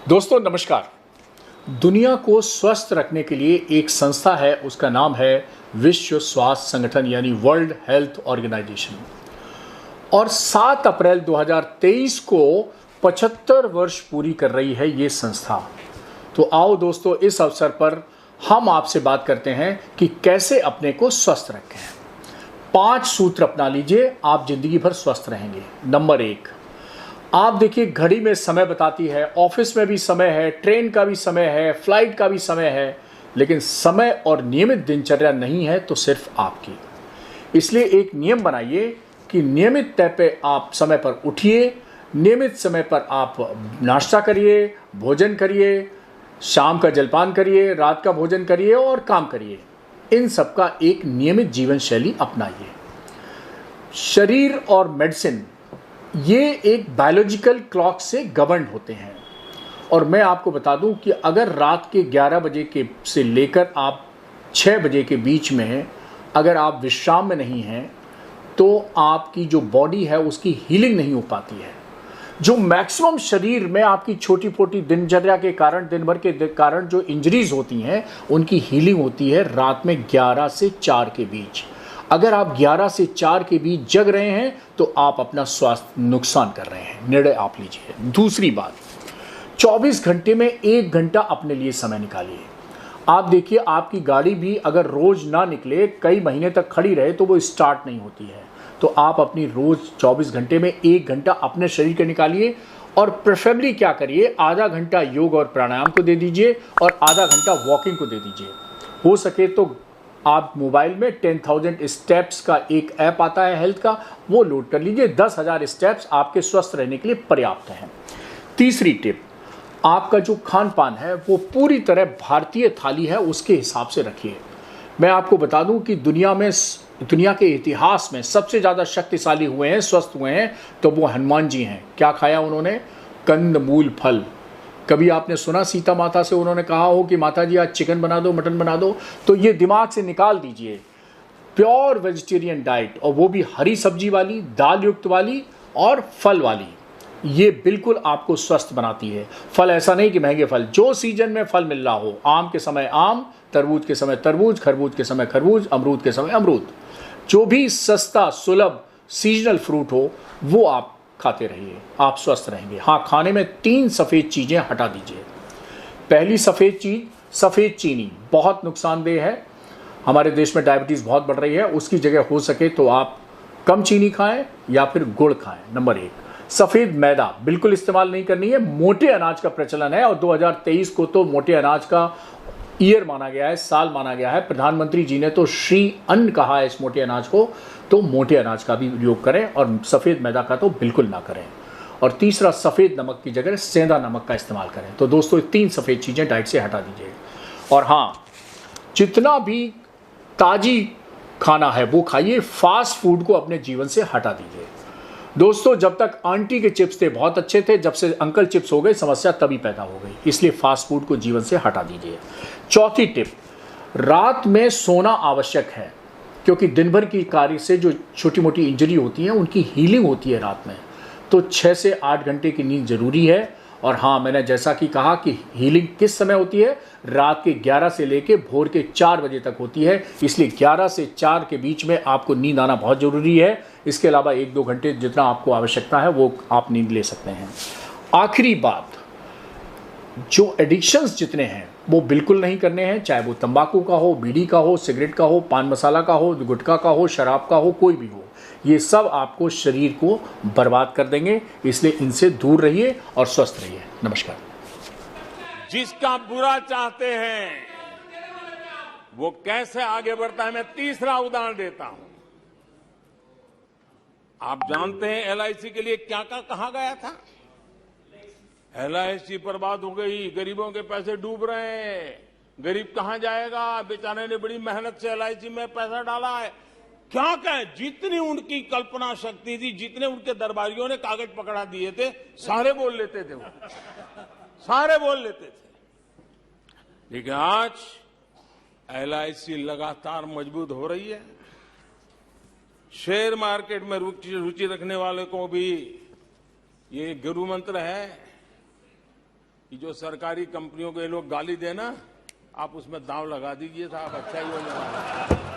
दोस्तों नमस्कार। दुनिया को स्वस्थ रखने के लिए एक संस्था है, उसका नाम है विश्व स्वास्थ्य संगठन यानी वर्ल्ड हेल्थ ऑर्गेनाइजेशन। और 7 अप्रैल 2023 को 75 वर्ष पूरी कर रही है ये संस्था। तो आओ दोस्तों, इस अवसर पर हम आपसे बात करते हैं कि कैसे अपने को स्वस्थ रखें। 5 सूत्र अपना लीजिए, आप जिंदगी भर स्वस्थ रहेंगे। नंबर 1, आप देखिए घड़ी में समय बताती है, ऑफिस में भी समय है, ट्रेन का भी समय है, फ्लाइट का भी समय है, लेकिन समय और नियमित दिनचर्या नहीं है तो सिर्फ आपकी। इसलिए एक नियम बनाइए कि नियमित तय पे आप समय पर उठिए, नियमित समय पर आप नाश्ता करिए, भोजन करिए, शाम का जलपान करिए, रात का भोजन करिए और काम करिए। इन सब का एक नियमित जीवन शैली अपनाइए। शरीर और मेडिसिन ये एक बायोलॉजिकल क्लॉक से गवर्न होते हैं। और मैं आपको बता दूं कि अगर रात के 11 बजे के से लेकर आप 6 बजे के बीच में अगर आप विश्राम में नहीं हैं तो आपकी जो बॉडी है उसकी हीलिंग नहीं हो पाती है। जो मैक्सिमम शरीर में आपकी छोटी छोटी दिनचर्या के कारण, दिन भर के कारण जो इंजरीज होती हैं, उनकी हीलिंग होती है रात में 11 से 4 के बीच। अगर आप 11 से 4 के बीच जग रहे हैं तो आप अपना स्वास्थ्य नुकसान कर रहे हैं। निर्णय आप लीजिए। दूसरी बात, 24 घंटे में 1 घंटा अपने लिए समय निकालिए। आप देखिए आपकी गाड़ी भी अगर रोज ना निकले, कई महीने तक खड़ी रहे तो वो स्टार्ट नहीं होती है। तो आप अपनी रोज 24 घंटे में 1 घंटा अपने शरीर के निकालिए और प्रेफरेबली क्या करिए, आधा घंटा योग और प्राणायाम को दे दीजिए और आधा घंटा वॉकिंग को दे दीजिए। हो सके तो आप मोबाइल में 10,000 स्टेप्स का एक ऐप आता है हेल्थ का, वो लोड कर लीजिए। 10,000 स्टेप्स आपके स्वस्थ रहने के लिए पर्याप्त हैं। तीसरी टिप, आपका जो खान पान है वो पूरी तरह भारतीय थाली है उसके हिसाब से रखिए। मैं आपको बता दूं कि दुनिया के इतिहास में सबसे ज़्यादा शक्तिशाली हुए हैं, स्वस्थ हुए हैं तो वो हनुमान जी हैं। क्या खाया उन्होंने? कंद मूल फल। कभी आपने सुना सीता माता से उन्होंने कहा हो कि माता जी आज चिकन बना दो, मटन बना दो? तो ये दिमाग से निकाल दीजिए। प्योर वेजिटेरियन डाइट, और वो भी हरी सब्जी वाली, दाल युक्त वाली और फल वाली, ये बिल्कुल आपको स्वस्थ बनाती है। फल ऐसा नहीं कि महंगे फल, जो सीजन में फल मिल रहा हो, आम के समय आम, तरबूज के समय तरबूज, खरबूज के समय खरबूज, अमरूद के समय अमरूद, जो भी सस्ता सुलभ सीजनल फ्रूट हो वो आप खाते रहिए, आप स्वस्थ रहेंगे। हाँ, खाने में 3 सफ़ेद चीज़ें हटा दीजिए। पहली सफ़ेद चीज़, सफ़ेद चीनी बहुत नुकसानदेह है। हमारे देश में डायबिटीज़ बहुत बढ़ रही है, उसकी जगह हो सके तो आप कम चीनी खाएं या फिर गुड़ खाएं। नंबर 1, सफ़ेद मैदा बिल्कुल इस्तेमाल नहीं करनी है। मोटे अनाज का प्रचलन है और 2023 को तो मोटे अनाज का ईयर माना गया है, साल माना गया है। प्रधानमंत्री जी ने तो श्री अन्न कहा है इस मोटे अनाज को, तो मोटे अनाज का भी उपयोग करें और सफ़ेद मैदा का तो बिल्कुल ना करें। और तीसरा, सफ़ेद नमक की जगह सेंधा नमक का इस्तेमाल करें। तो दोस्तों 3 सफ़ेद चीज़ें डाइट से हटा दीजिए। और हाँ, जितना भी ताज़ी खाना है वो खाइए, फास्ट फूड को अपने जीवन से हटा दीजिए। दोस्तों जब तक आंटी के चिप्स थे बहुत अच्छे थे, जब से अंकल चिप्स हो गए समस्या तभी पैदा हो गई। इसलिए फास्ट फूड को जीवन से हटा दीजिए। चौथी टिप, रात में सोना आवश्यक है, क्योंकि दिन भर की कार्य से जो छोटी मोटी इंजरी होती है उनकी हीलिंग होती है रात में। तो 6 से 8 घंटे की नींद जरूरी है। और हाँ, मैंने जैसा कि कहा कि हीलिंग किस समय होती है, रात के 11 से लेके भोर के 4 बजे तक होती है। इसलिए 11 से 4 के बीच में आपको नींद आना बहुत ज़रूरी है। इसके अलावा 1-2 घंटे जितना आपको आवश्यकता है वो आप नींद ले सकते हैं। आखिरी बात, जो एडिक्शंस जितने हैं वो बिल्कुल नहीं करने हैं, चाहे वो तंबाकू का हो, बीड़ी का हो, सिगरेट का हो, पान मसाला का हो, गुटखा का हो, शराब का हो, कोई भी हो। ये सब आपको शरीर को बर्बाद कर देंगे, इसलिए इनसे दूर रहिए और स्वस्थ रहिए। नमस्कार। जिसका बुरा चाहते हैं वो कैसे आगे बढ़ता है, मैं तीसरा उदाहरण देता हूं। आप जानते हैं एलआईसी के लिए क्या क्या कहा गया था? एलआईसी बर्बाद हो गई, गरीबों के पैसे डूब रहे हैं, गरीब कहां जाएगा, बेचारे ने बड़ी मेहनत से एलआईसी में पैसा डाला है। क्या कहें, जितनी उनकी कल्पना शक्ति थी, जितने उनके दरबारियों ने कागज पकड़ा दिए थे, सारे बोल लेते थे, वो सारे बोल लेते थे। लेकिन आज एलआईसी लगातार मजबूत हो रही है। शेयर मार्केट में रुचि रखने वाले को भी ये गुरु मंत्र है कि जो सरकारी कंपनियों को ये लोग गाली देना, आप उसमें दांव लगा दीजिए साहब, अच्छा ही होने वाला है।